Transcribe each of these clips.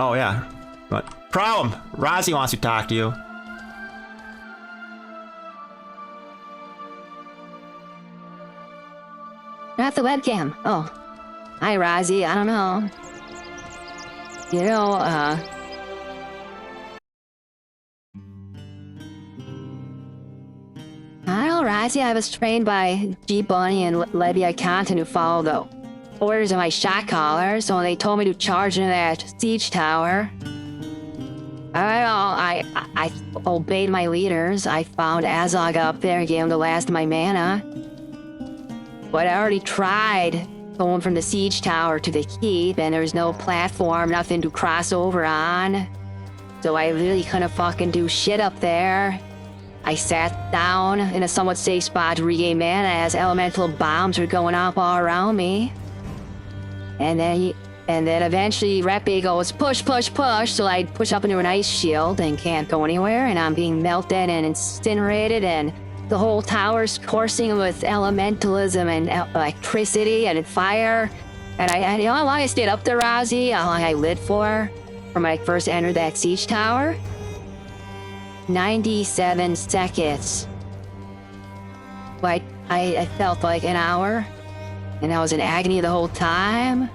Oh, yeah. What? Problem! Rozzy wants to talk to you. Not the webcam. Oh. Hi, Rozzy. I don't know. You know, I don't know, Rozzy. I was trained by G Bunny and Libya Content to follow the orders of my shot caller, so they told me to charge into that siege tower. I obeyed my leaders. I found Azog up there and gave him the last of my mana. But I already tried going from the siege tower to the keep, and there was no platform, nothing to cross over on. So I really couldn't fucking do shit up there. I sat down in a somewhat safe spot to regain mana as elemental bombs were going off all around me. And then eventually Reppy goes, push, push, push, so I push up into an ice shield and can't go anywhere, and I'm being melted and incinerated, and the whole tower's coursing with elementalism and electricity and fire. And you know how long I stayed up there, Rozzy? How long I lived for when I first entered that siege tower? 97 seconds. But I felt like an hour, and I was in agony the whole time.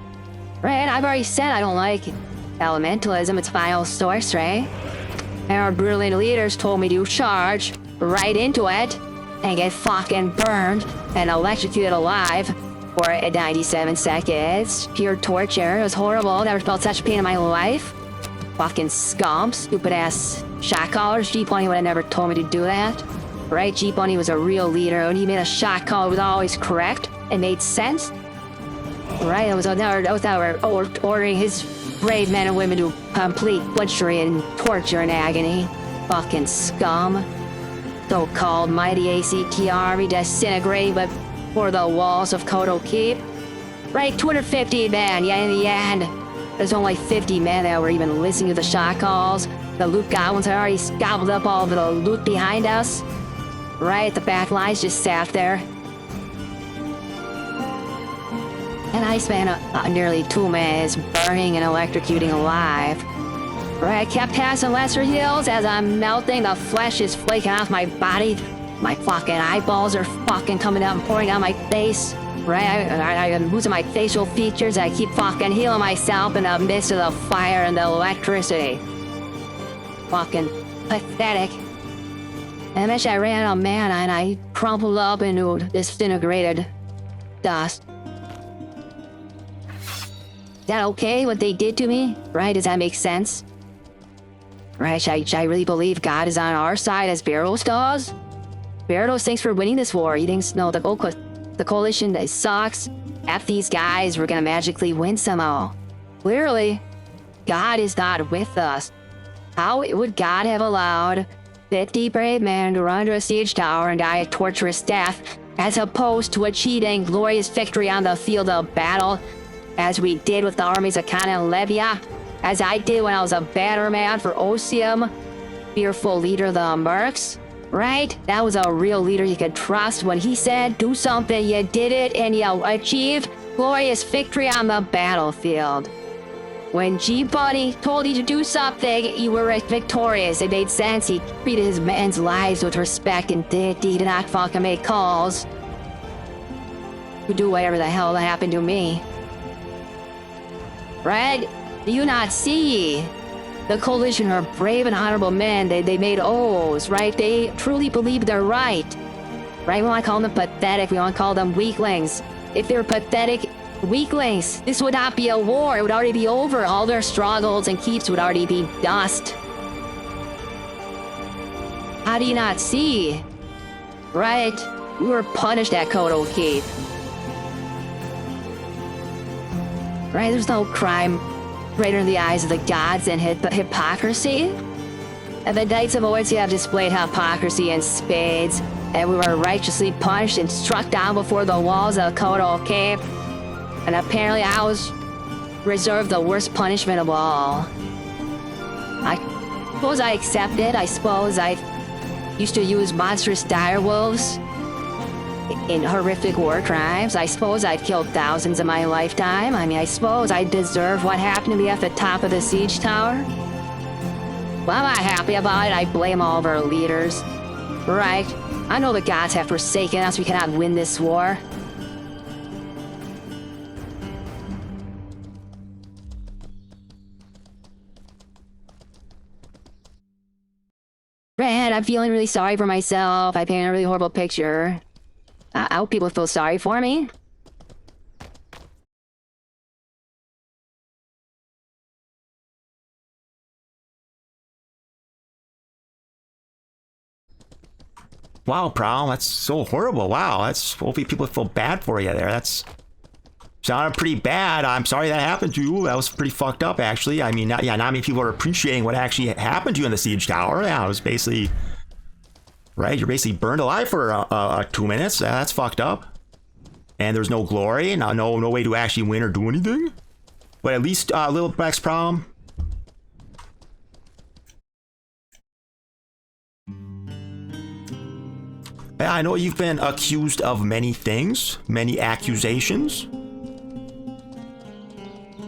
Right, I've already said I don't like elementalism, it's final sorcery. And our brilliant leaders told me to charge right into it and get fucking burned and electrocuted alive for 97 seconds. Pure torture. It was horrible. Never felt such pain in my life. Fucking scum. Stupid ass shot callers. G Bunny would have never told me to do that. Right? G Bunny was a real leader, and he made a shot call that was always correct. It made sense. Right? It was our ordering his brave men and women to complete butchery and torture and agony. Fucking scum. So-called mighty ACT army disintegrating before the walls of Koto Keep. Right, 250 men, yeah, in the end. There's only 50 men that were even listening to the shot calls. The loot goblins had already gobbled up all of the loot behind us. Right, the back lines just sat there. And I spent nearly 2 minutes burning and electrocuting alive. Right, I kept passing lesser hills as I'm melting. The flesh is flaking off my body. My fucking eyeballs are fucking coming out and pouring out my face. Right, I'm losing my facial features. I keep fucking healing myself in the midst of the fire and the electricity. Fucking pathetic. And eventually I ran out of mana and I crumpled up into disintegrated dust. Is that okay, what they did to me? Right, does that make sense? Right, should I really believe God is on our side as Barrows does? Barrows, thanks for winning this war. You didn't know the coalition that sucks. F these guys, we're gonna magically win somehow. Clearly, God is not with us. How would God have allowed 50 brave men to run to a siege tower and die a torturous death, as opposed to achieving glorious victory on the field of battle, as we did with the armies of Kana and Levia, as I did when I was a batterman for Osium, fearful leader of the Mercs? Right? That was a real leader you could trust. When he said, do something, you did it, and you achieved glorious victory on the battlefield. When G Bunny told you to do something, you were victorious. It made sense. He treated his men's lives with respect and dignity, did not fucking make calls to do whatever the hell that happened to me. Right? Do you not see? The coalition are brave and honorable men. They made oaths, right? They truly believe they're right. Right? We want to call them pathetic. We want to call them weaklings. If they're pathetic weaklings, this would not be a war. It would already be over. All their strongholds and keeps would already be dust. How do you not see? Right? We were punished at Koto Keep. Right? There's no crime greater in the eyes of the gods than hypocrisy. And the Knights of Oates have displayed hypocrisy in spades, and we were righteously punished and struck down before the walls of Koto Keep. And apparently I was reserved the worst punishment of all. I suppose I accept it. I suppose I used to use monstrous direwolves in horrific war crimes. I suppose I'd killed thousands in my lifetime. I mean, I suppose I deserve what happened to me at the top of the siege tower. Well, I'm not happy about it. I blame all of our leaders. Right. I know the gods have forsaken us. We cannot win this war. Red, I'm feeling really sorry for myself. I painted a really horrible picture. I hope people feel sorry for me. Wow, Prowl, that's so horrible. Wow, hopefully people feel bad for you there. That's sounded pretty bad. I'm sorry that happened to you. That was pretty fucked up, actually. I mean, not many people are appreciating what actually happened to you in the siege tower. Yeah, it was basically, right? You're basically burned alive for 2 minutes. That's fucked up. And there's no glory, no way to actually win or do anything. But at least Lilx problem. Yeah, I know you've been accused of many things, many accusations.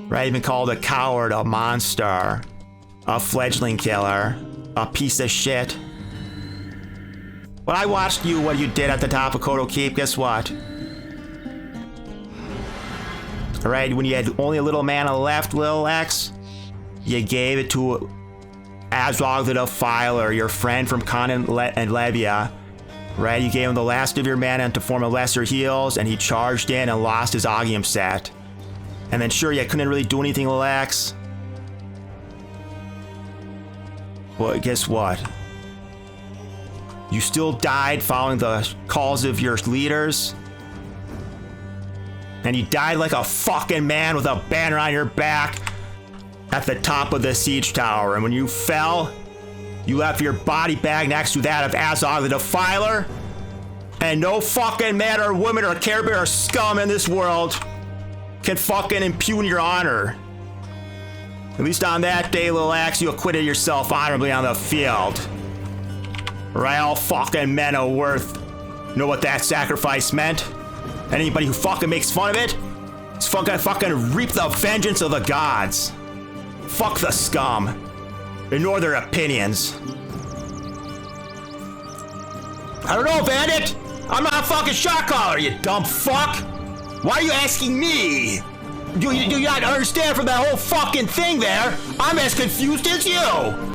Right, you've been called a coward, a monster, a fledgling killer, a piece of shit. When I watched what you did at the top of Koto Keep, guess what? Right, when you had only a little mana left, Lilx, you gave it to Azog the Defiler, your friend from Khan and Levia. Right, you gave him the last of your mana to form a lesser heals, and he charged in and lost his Agium set. And then sure, you couldn't really do anything, Lilx. Well, guess what? You still died following the calls of your leaders. And you died like a fucking man with a banner on your back at the top of the siege tower. And when you fell, you left your body bag next to that of Azog the Defiler. And no fucking man or woman or Care Bear or scum in this world can fucking impugn your honor. At least on that day, Lilx, you acquitted yourself honorably on the field. Right, all fucking men of worth know what that sacrifice meant. Anybody who fucking makes fun of it is fucking reap the vengeance of the gods. Fuck the scum. Ignore their opinions. I don't know, Bandit. I'm not a fucking shot caller, you dumb fuck. Why are you asking me? Do you not understand from that whole fucking thing there? I'm as confused as you.